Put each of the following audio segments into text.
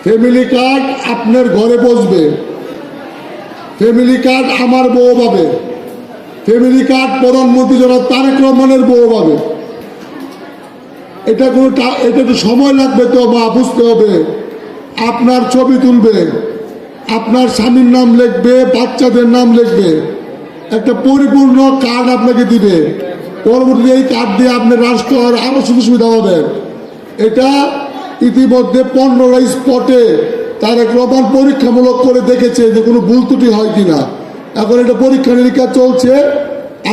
Family card আপনার ঘরে বসবে, ফ্যামিলি কার্ড আমার বউ পাবে, ফ্যামিলি কার্ড প্রধানমন্ত্রী জনাব তারেক রহমানের বউ পাবে। এটা একটু সময় লাগবে তো মা, বুঝতে হবে। আপনার ছবি তুলবে, আপনার স্বামীর নাম লিখবে, বাচ্চাদের নাম লিখবে, একটা পরিপূর্ণ কার্ড আপনাকে দিবে। পরবর্তী এই কার্ড দিয়ে আপনি রাষ্ট্র আরো সুযোগ সুবিধা পাবেন। এটা ইতিমধ্যে 15টা স্পটে তারেক রহমান পরীক্ষামূলক করে দেখেছে যে কোনো ভুল ত্রুটি হয় কিনা। এখন এটা পরীক্ষা নিরীক্ষা চলছে।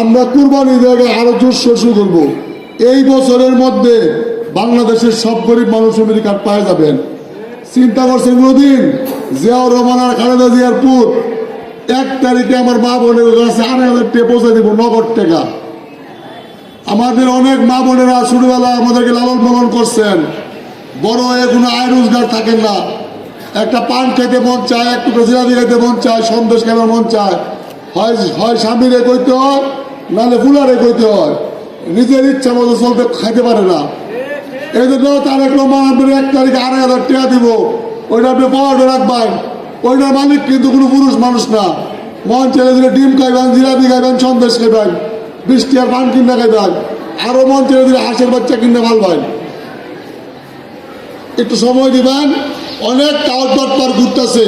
আমরা কুরবানি দেওয়াকে আরো জোরসোর শুরু করবো। এই বছরের মধ্যে বাংলাদেশের সব গরিব মানুষ ফ্যামিলি কার্ড পাওয়া যাবেন। চিন্তা করছেন কোনোদিন? জিয়াউর রহমান আর খালেদা জিয়ার পুত 1 তারিখে আমার মা বোনের কাছে 8,000 টাকা পৌঁছে দিব, নগদ টাকা। আমাদের অনেক মা বোনেরা ছোটবেলা আমাদেরকে লালন পালন করছেন, বড় হয়ে কোনো আয় রোজগার থাকেন না। একটা পান খেতে মন চায়, একটু জিলাপি খেতে মন চায়, সন্দেশ খেতে মন চায়, হয় স্বামীরে কইতে হয়, নাহলে ফুলারে কইতে হয়। নিজের ইচ্ছা মতো চলতে খাইতে পারে না। এই জন্য তারেক রহমান আপনার 1 তারিখে 8,000 টাকা দিব, ওইটা আপনি পাওয়াটা রাখবেন। ওইটার মালিক কিন্তু কোনো পুরুষ মানুষ না। মন ছেলে দিলে ডিম খাইবেন, জিলাপি খাইবেন, সন্দেশ খাইবেন, 20 টাকার পান কিনে খাইবেন, আরো মন ছেলে দিলে হাঁসের বাচ্চা কিনে ভালবেন। একটু সময় দিবেন। অনেক টাউট বাটপার ঘুরতেছে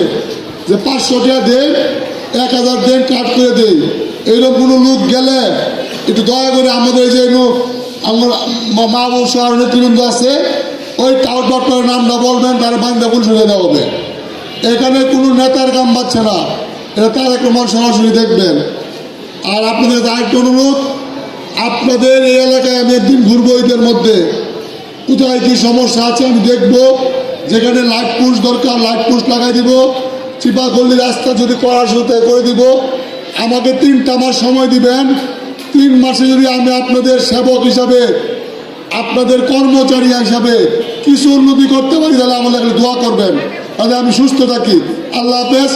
যে 500 টাকা দেন, 1000 দেন, কাট করে দেই। এইরকম কোনো লোক গেলে একটু দয়া করে আমাদের যে আমার মা বউ সহ নেতৃবৃন্দ আছে, ওই টাউট বাটপারের নামটা বলবেন, তার বান্ধা পুলিশে দেওয়া হবে। এখানে কোনো নেতার কাম পাচ্ছে না, এটা তারেক রহমান সরাসরি দেখবেন। আর আপনাদের আরেকটা অনুরোধ, আপনাদের এই এলাকায় আমি একদিন ঘুরবো ঈদের মধ্যে, কোথায় কি সমস্যা আছে আমি দেখবো। যেখানে লাইট পোস্ট দরকার লাইট পোস্ট লাগাই দিব, চিপা গল্লি রাস্তা যদি করার সাথে করে দিব। আমাকে 3টা মাস সময় দিবেন। 3 মাসে যদি আমি আপনাদের সেবক হিসাবে, আপনাদের কর্মচারী হিসাবে কিছু উন্নতি করতে পারি, তাহলে আমাদের দোয়া করবেন, তাহলে আমি সুস্থ থাকি। আল্লাহ হাফেজ।